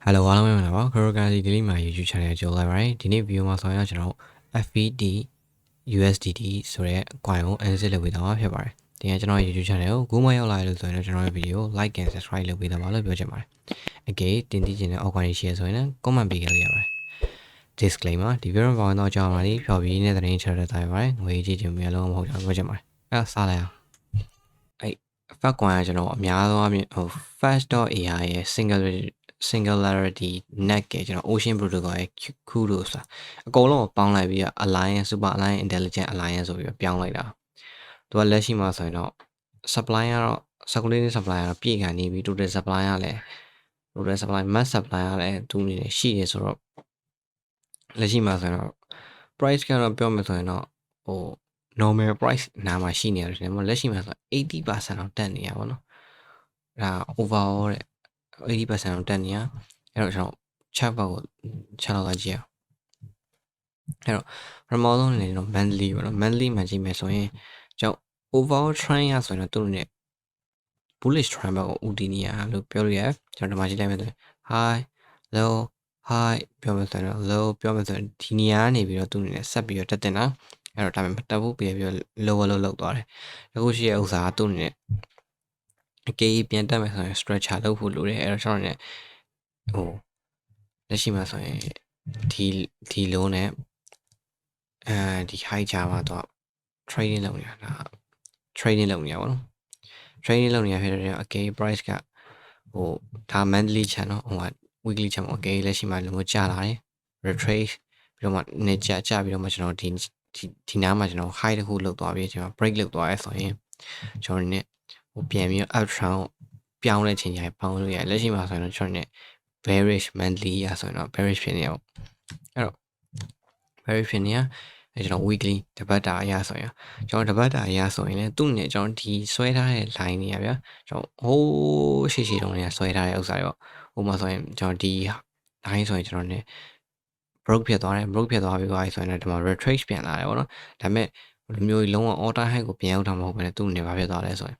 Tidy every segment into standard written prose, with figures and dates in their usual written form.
Hello အားလုံးပဲမင်္ဂလာပါ Cryptocurrency Daily မှာ YouTube channel ကြိုလိုက်ပါရစေဒီနေ့ video မှာဆောင်ရွက်ကျွန်တော် FVD USDT ဆိုတဲ့ coin ကို analysis လုပ်ပေးသွားမှာဖြစ်ပါတယ်ဒီကကျွန်တော် YouTube channel ကိုခုမှရောက်လာလို့ဆိုရင်တော့ကျွန်တော်ရဲ့ video ကို like and subscribe လုပ်ပေးသွားပါလို့ပြောချင်ပါတယ်အကယ်တင်သိချင်တဲ့ coin share ဆိုရင်လည်း comment ပေးခဲ့လို့ရပါတယ် disclaimer ဒီ video မှာတော့ကြောင်းပါလိဖြော်ပြီးနေတဲ့သတင်းချက်တွေတိုင်းပါတယ်ငွေကြီးချင်းမျိုးလုံးမဟုတ်တာပြောချင်ပါတယ်အဲ့စားလိုက်အောင်အဲ့ fat coin ကကျွန်တော်အများဆုံးအပြင်ဟို fast.ai ရဲ့ singularity net ကကျွန်တော် ocean protocol ရဲ့ kudo ဆိုတာအကုန်လုံးကိုပေါင်းလိုက်ပြီးတော့ alliance super alliance intelligent alliance ဆိုပြီးတော့ပြောင်းလိုက်တာသူကလက်ရှိမှာဆိုရင်တော့ supply ကတော့ circulating supply ကတော့ပြည့်ကနေပြီး total supply ကလည်း total supply mass supply ကလည်းသူအနေနဲ့ရှိရဆိုတော့လက်ရှိမှာဆိုရင်တော့ price ကတော့ပြောမယ်ဆိုရင်တော့ဟို normal price နားမှာရှိနေရတယ်ဒါပေမဲ့လက်ရှိမှာဆို80%တော့တက်နေရပါတော့ဒါ overall တဲ့80%တော့တက်နေရအဲ့တော့ကျွန်တော် chart ဘောက်ကို chart လောက်ကြည့်အောင်အဲ့တော့ပထမဆုံးအနေနဲ့တော့ monthly ပေါ့နော် monthly မှာကြည့်မယ်ဆိုရင်ကျွန်တော် overall trend ရဆိုရင်တော့သူတို့ ਨੇ bullish trend ဘောက်ကိုဦးတည်နေရလို့ပြောလို့ရကျွန်တော်ဒီမှာကြည့်လိုက်မယ်ဆိုရင် high low high ပြောမယ်ဆိုရင် low ပြောမယ်ဆိုရင်ဒီနေရာကနေပြီးတော့သူအနေနဲ့ဆက်ပြီးတော့တက်တင်တာအဲ့တော့ဒါပေမဲ့တက်ဖို့ပြီးတော့ lower လောက်သွားတယ်အခုရှိရဲ့ဥစ္စာကသူအနေနဲ့အကေးပြန်တက်မယ်ဆိုရင် stretcher လုပ်ဖို့လိုတယ်အဲ့တော့ကျွန်တော် ਨੇ ဟိုလက်ရှိမှာဆိုရင်ဒီလုံးနဲ့ဒီ high ချာမှာတော့ trading လုပ်နေတာဒါ trading လုပ်နေတာပေါ့နော် trading လုပ်နေတာဖြစ်တဲ့အကေး price ကဟိုဒါ monthly channel ဟိုက weekly channel အကေးလက်ရှိမှာလုံးဝကျလာတယ် retrace ပြီးတော့မှနေကျပြီးတော့မှကျွန်တော်ဒီနားမှာကျွန်တော် high တစ်ခုလောက်သွားပြီးကျွန်တော် break လောက်သွားရဲဆိုရင်ကျွန်တော် ਨੇ ဟိုပြန်ပြီး up trend ပြောင်းတဲ့ချိန်ကြီးပေါင်းလို့ရလက်ရှိမှာဆိုရင်တော့ကျွန်တော် ਨੇ bearish monthly ရဆိုရင်တော့ bearish ဖြစ်နေအောင်အဲ့တော့ bearish ဖြစ်နေရကျွန်တော် weekly တပတ်တာအရဆိုရင်ကျွန်တော်တပတ်တာအရဆိုရင်လည်းသူ့နဲ့ကျွန်တော်ဒီဆွဲထားတဲ့ line တွေရဗျာကျွန်တော်ဟိုးရှိတုံးတွေကဆွဲထားတဲ့ဥစ္စာတွေပေါ့ဟိုမှာဆိုရင်ကျွန်တော်ဒီ line ဆိုရင်ကျွန်တော် ਨੇ broke ဖြစ်သွားတယ် broke ဖြစ်သွားပြီးတော့ဆိုရင်လည်းဒီမှာ retrace ပြန်လာတယ်ပေါ့နော်ဒါပေမဲ့ဒီမျိုးလုံးဝ all time high ကိုပြန်ရောက်တာမဟုတ်ဘဲနဲ့သူ့နဲ့ဘာဖြစ်သွားလဲဆိုရင်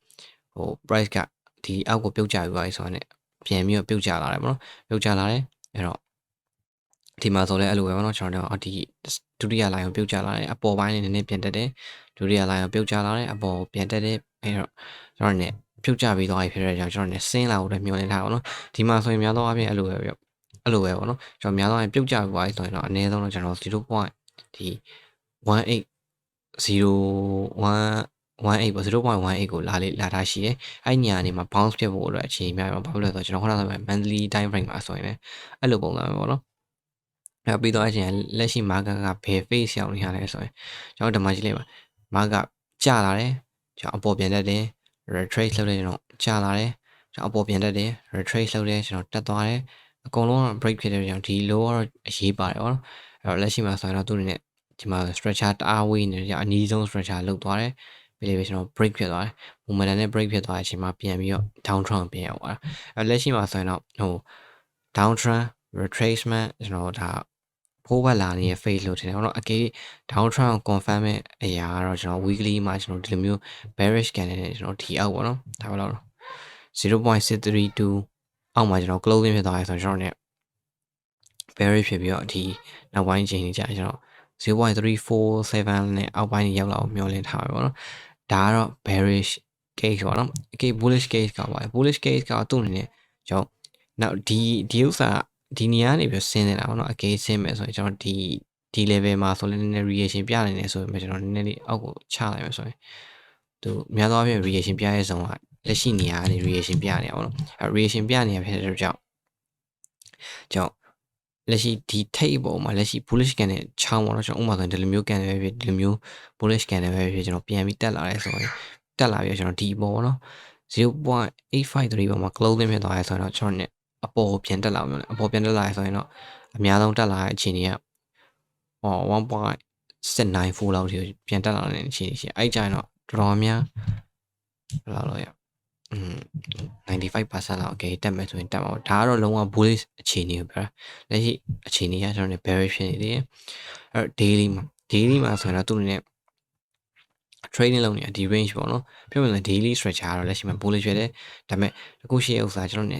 ဟို price ကဒီအောက်ကိုပြုတ်ကျပြီးသွားပြီဆိုတော့ပြန်ပြီးတော့ပြုတ်ကျလာတယ်ပေါ့နော်ပြုတ်ကျလာတယ်အဲ့တော့ဒီမှာဆိုလဲအဲ့လိုပဲပေါ့နော်ကျွန်တော်တို့ဒီဒုတိယ line ကိုပြုတ်ကျလာတယ်အပေါ်ပိုင်းနဲ့နည်းနည်းပြန်တက်တယ်ဒုတိယ line ကိုပြုတ်ကျလာတယ်အပေါ်ပြန်တက်တယ်အဲ့တော့ကျွန်တော် ਨੇ ပြုတ်ကျပြီးသွားပြီဖြစ်တဲ့ကြောင့်ကျွန်တော် ਨੇ ဆင်းလာဖို့လည်းမျှော်လင့်ထားပါတော့ဒီမှာဆိုရင်များသောအားဖြင့်အဲ့လိုပဲပြအဲ့လိုပဲပေါ့နော်ကျွန်တော်များသောအားဖြင့်ပြုတ်ကျပြီးသွားပြီဆိုရင်တော့အနည်းဆုံးတော့ကျွန်တော်0.ဒီ18 0.18ပေါ့0.18ကိုလာထားရှိတယ်အဲ့ညနေမှာ bounce ဖြစ်ဖို့အတွက်အခြေအနေများပါဘာလို့လဲဆိုတော့ကျွန်တော်ခုနကဆို monthly time frame မှာဆိုရင်လည်းအဲ့လိုပုံစံပဲပေါ့နော်အဲ့ပြီးတော့အချိန်လက်ရှိ market ကဘယ် phase ရောက်နေရလဲဆိုရင်ကျွန်တော်ဒီမှာကြည့်လိုက်ပါ market ကျလာတယ်ကျွန်တော်အပေါ်ပြန်တက်တယ် retrace လုပ်တယ်ကျွန်တော်ကျလာတယ်ကျွန်တော်အပေါ်ပြန်တက်တယ် retrace လုပ်တယ်ကျွန်တော်တက်သွားတယ်အကုန်လုံး break ဖြစ်တဲ့ကြောင့်ဒီ low ကတော့အရေးပါတယ်ပေါ့နော်အဲ့တော့လက်ရှိမှာဆိုရင်တော့သူ့အနေနဲ့ဒီမှာ structure တအားဝေးနေတယ်အနည်းဆုံး structure လောက်သွားတယ်ပြီးလေကျွန်တော် break ဖြစ်သွားတယ် momentum နဲ့ break ဖြစ်သွားတဲ့အချိန်မှာပြန်ပြီးတော့ down trend ပြန်ရောက်သွားအဲ့လက်ရှိမှာဆိုရင်တော့ဟို down trend retracement ကျွန်တော်ဒါဖိုးဘက်လာနေတဲ့ phase လို့ထင်တယ်ပေါ့နော်အကေး down trend ကို confirm မဲ့အရာကတော့ကျွန်တော် weekly မှာကျွန်တော်ဒီလိုမျိုး bearish candle နဲ့ကျွန်တော်ဒီအောက်ပေါ့နော်ဒါပဲလို့0.632အောက်မှာကျွန်တော် closing ဖြစ်သွားပြီဆိုတော့ကျွန်တော် ਨੇ bearish ဖြစ်ပြီးတော့ဒီနောက်ပိုင်းချိန်ကြီးကြာကျွန်တော်0.347နဲ့အောက်ပိုင်းရောက်လာအောင်မျှော်လင့်ထားပါပေါ့နော်ဒါကတော့ bearish case ပေါ့နော်အကေး bullish case ကပါ bullish case ကသူ့အနေနဲ့ကျွန်တော်နောက်ဒီဥစ္စာဒီနေရာနေပြီးဆင်းနေတာပေါ့နော်အကေးဆင်းမယ်ဆိုရင်ကျွန်တော်ဒီ level မှာဆိုလည်းနည်းနည်း reaction ပြနေတယ်ဆိုရင်ကျွန်တော်နည်းနည်းလေးအောက်ကိုချလိုက်မယ်ဆိုရင်သူများသောအားဖြင့် reaction ပြရဲ့ဇုံကလက်ရှိနေရာကနေ reaction ပြနေတာပေါ့နော်အဲ reaction ပြနေတာဖြစ်တဲ့အတွက်ကြောင့်လက်ရှိဒီထိတ်ပေါ်မှာလက်ရှိ bullish candle ချောင်းပေါ့နော်ကျွန်တော်ဥပမာဆိုရင်ဒီလိုမျိုး candle ပဲဖြစ်ဒီလိုမျိုး bullish candle ပဲဖြစ်ကျွန်တော်ပြန်ပြီးတက်လာရဲဆိုရင်တက်လာပြီးကျွန်တော်ဒီပေါ်ပေါ့နော်0.853ပေါ်မှာ closing ဖြစ်သွားရဲဆိုတော့ကျွန်တော် ਨੇ အပေါ်ပြန်တက်လာအောင်မျိုးလေအပေါ်ပြန်တက်လာရဲဆိုရင်တော့အများဆုံးတက်လာတဲ့အခြေအနေက1.694လောက်ထိပြန်တက်လာတဲ့အခြေအနေရှိအဲ့ကြရင်တော့တော်တော်များဘယ်လောက်လဲ95% လောက် okay တက်မယ်ဆိုရင်တက်ပါတော့ဒါကတော့လုံးဝ bullish အခြေအနေကိုပြောတာလက်ရှိအခြေအနေကကျွန်တော်တို့ bearish ဖြစ်နေတယ်အဲ့ daily မှာဆိုရင်တော့သူ့အနေနဲ့ trading လုပ်နေတာဒီ range ပေါ့နော်ပြောမယ်ဆိုရင် daily structure ကတော့လက်ရှိမှာ bullish ဖြစ်တယ်ဒါပေမဲ့အခုရှိရဲ့ဥစ္စာကျွန်တော် ਨੇ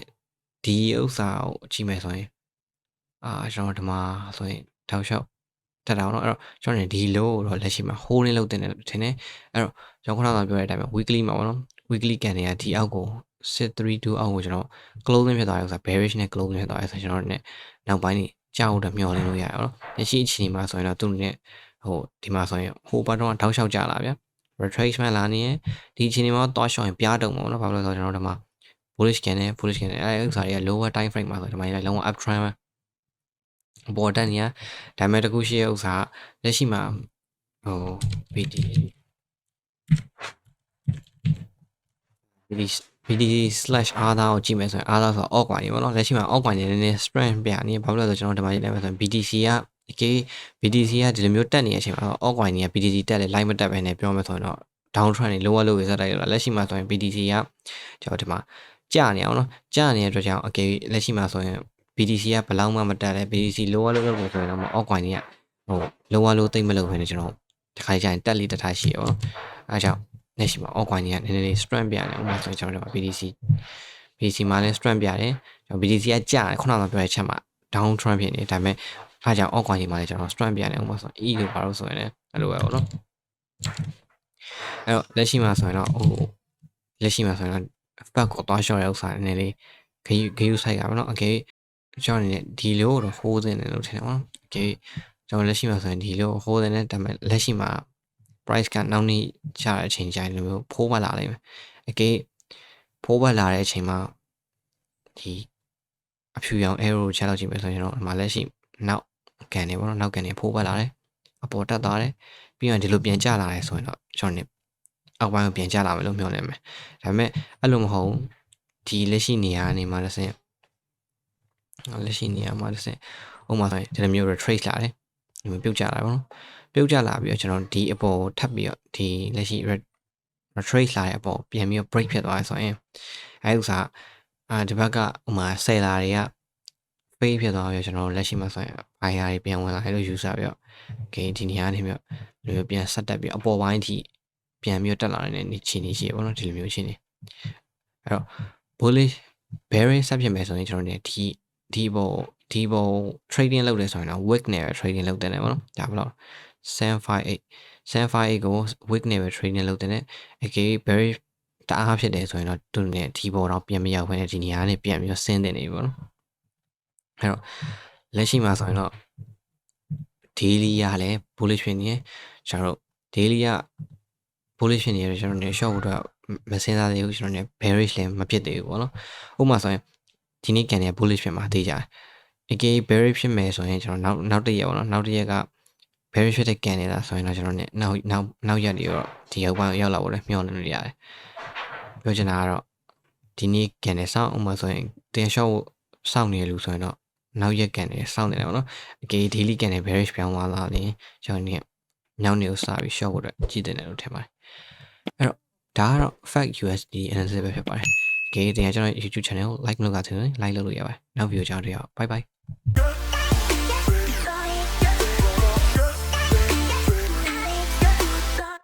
ဒီဥစ္စာကိုကြည့်မယ်ဆိုရင်ကျွန်တော်ဒီမှာဆိုရင်တောက်လျှောက်တက်တာတော့အဲ့တော့ကျွန်တော်ဒီ low ကိုတော့လက်ရှိမှာ holding လုပ်တင်တယ်ထင်တယ်အဲ့တော့ကျွန်တော်ခုနကပြောတဲ့အတိုင်းပဲ weekly မှာပေါ့နော် weekly ကန်တွေကဒီအောက်ကို632အောက်ကိုကျွန်တော် closing ဖြစ်သွားတယ်ဥစ္စာ bearish နဲ့ closing ဖြစ်သွားတယ်ဆိုကျွန်တော်တို့ ਨੇ နောက်ပိုင်းนี่ကြောက်တော့မျောလင်းလို့ရတယ်ပေါ့နော်လက်ရှိအချိန်မှာဆိုရင်တော့သူ့နဲ့ဒီမှာဆိုရင်ဟိုဘက်တော့တောက်လျှောက်ကြလာဗျာ retracement လာနေရင်ဒီအချိန်မှာတော့ရှောင်းရင်ပြားတုံပေါ့နော်ဘာလို့လဲဆိုတော့ကျွန်တော်တို့ဒီမှာ bullish can နဲ့ bullish can နဲ့အဲ့ဥစ္စာတွေက lower time frame မှာဆိုဒီမှာလုံးဝ up trend ပေါ်တက်နေရဒါပေမဲ့တခုရှိရဲ့ဥစ္စာလက်ရှိမှာBD/R ကိုကြည့်မယ်ဆိုရင် R ဆိုတော့ alt coin တွေပေါ့နော်လက်ရှိမှာ alt coin တွေနည်းနည်း strength ပြနေဘာလို့လဲဆိုတော့ကျွန်တော်ဒီမှာရေးလိုက်မယ်ဆိုရင် BTC ကဒီလိုမျိုးတက်နေတဲ့အချိန်မှာ alt coin တွေက BTC တက်လေ line မတက်ပဲနဲ့ပြောမယ်ဆိုရင်တော့ down trend တွေ lower low တွေစတိုက်ရတာလက်ရှိမှာဆိုရင် BTC ကကျွန်တော်ဒီမှာကျနေအောင်နော်ကျနေတဲ့အတွက်ကြောင့်လက်ရှိမှာဆိုရင်BTC ကဘယ်လောက်မှမတက်လဲ BTC lower low လို့ဆိုရင်တော့ alt coin တွေကlower low သိမ့်မလို့ပဲねကျွန်တော်တခါကျရင်တက်လေးတစ်ထားရှိရောအဲကြောင့်လက်ရှိမှာ alt coin တွေကနည်းနည်း strength ပြတယ်ဥပမာဆိုရင်ကျွန်တော်တို့ BTC မှာလည်း strength ပြတယ်ကျွန်တော် BTC ကကျတယ်ခုနကပြောတဲ့ချက်မှာ down trend ဖြစ်နေဒါပေမဲ့အားကြောင့် alt coin တွေမှာလည်းကျွန်တော် strength ပြတယ်ဥပမာဆိုရင် E လို့ပါလို့ဆိုရင်လည်းအဲ့လိုပဲပေါ့နော်အဲ့တော့လက်ရှိမှာဆိုရင်တော့fat ကိုသွားလျှော့တဲ့ဥစ္စာနည်းနည်းလေးဂယူဆိုင်ကပါနော်ကျွန်တော်အနေနဲ့ဒီလိုတော့ hold နေတယ်လို့ထင်တယ်ပေါ့နော်ကျွန်တော်လက်ရှိမှာဆိုရင်ဒီလို hold နေတယ်ဒါပေမဲ့လက်ရှိမှာ price ကနောက်နေ့ကျတဲ့အချိန်ကျရင်လိုမျိုးဖိုးပတ်လာလိမ့်မယ်ဖိုးပတ်လာတဲ့အချိန်မှာဒီအဖြူရောင် arrow ချက်လောက်ကြည့်မယ်ဆိုရင်တော့ဒီမှာလက်ရှိနောက်ကန်နေပေါ့နော်နောက်ကန်နေဖိုးပတ်လာတယ်အပေါ်တက်သွားတယ်ပြီးရင်ဒီလိုပြန်ကျလာတယ်ဆိုရင်တော့ကျွန်တော်အောက်ပိုင်းကိုပြန်ကျလာမယ်လို့မျှော်လင့်မယ်ဒါပေမဲ့အဲ့လိုမဟုတ်ဒီလက်ရှိနေရာနေမှာတစ်ဆင့်လက်ရှိနေရာမှာတစ်ဆင့်ဥပမာဆိုရင်ဒီလိုမျိုး retrace လာတယ်ဒီမှာပြုတ်ကျလာပေါ့နော်ပြုတ်ကျလာပြီးတော့ကျွန်တော်ဒီအပေါ်ထပ်ပြီးတော့ဒီလက်ရှိ retrace လာတဲ့အပေါ်ပြန်ပြီးတော့ break ဖြစ်သွားတယ်ဆိုရင်အဲဥစ္စာဒီဘက်ကဥမာ seller တွေက fade ဖြစ်သွားပြီးတော့ကျွန်တော်လက်ရှိမှာဆိုရင် buyer တွေပြန်ဝင်လာတယ်လို့ယူဆပြီးတော့ဒီနေရာနေပြီးတော့ပြန်ဆက်တက်ပြီးအပေါ်ပိုင်းထိပြန်ပြီးတက်လာတဲ့နေချင်းနေရှိပေါ့နော်ဒီလိုမျိုးချင်းနေအဲ့တော့ bullish bearish ဆက်ဖြစ်မယ်ဆိုရင်ကျွန်တော်တို့ဒီဘော trading လုပ်တယ်ဆိုရင်တော့ wick နဲ့ပဲ trading လုပ်တယ်ပေါ့နော်ဒါဘယ်လောက်758ကို wick နဲ့ပဲ trading လုပ်တယ်bearish တအားဖြစ်တယ်ဆိုရင်တော့သူနဲ့ဒီဘောတော့ပြန်မရောက်ဘဲနဲ့ဒီနေရာနဲ့ပြန်ပြီးတော့ဆင်းတယ်နေပြီပေါ့နော်အဲ့တော့လက်ရှိမှာဆိုရင်တော့ daily ရလဲ bullish ဖြစ်နေကျွန်တော်တို့ daily က bullish ဖြစ်နေရကျွန်တော်တို့ short တော့မစင်းစားသေးဘူးကျွန်တော်တို့ bearish လည်းမဖြစ်သေးဘူးပေါ့နော်ဥပမာဆိုရင်ဒီနေ့ကန်နေ bullish ဖြစ်မှာသိကြတယ် bearish ဖြစ်မယ်ဆိုရင်ကျွန်တော်နောက်တစ်ရက်ပေါ့နော်နောက်တစ်ရက်က bearish ဖြစ်တဲ့ကန်နေတာဆိုရင်တော့ကျွန်တော်တို့နောက်ရက်တွေတော့ဒီရောက်ပိုင်းရောက်လာဖို့လည်းမျှော်လင့်လို့ရတယ်ပြောချင်တာကတော့ဒီနေ့ကန်နေစောင့်ဥပမာဆိုရင်တင် short စောင့်နေရလို့ဆိုရင်တော့နောက်ရက်ကန်နေစောင့်နေတယ်ပေါ့နော်daily ကန်နေ bearish ပြောင်းသွားလာရင်ကျွန်တော်ညောင်းနေကိုစပြီး short ဖို့အတွက်ကြည့်တယ်လို့ထင်ပါတယ်အဲ့တော့ဒါကတော့ fact USD analysis ပဲဖြစ်ပါတယ်တင်ကျွန်တော် YouTube channel like လုပ်ကြတယ် like လုပ်လို့ရပါတယ်နောက် video ကြောင်းတွေရော bye bye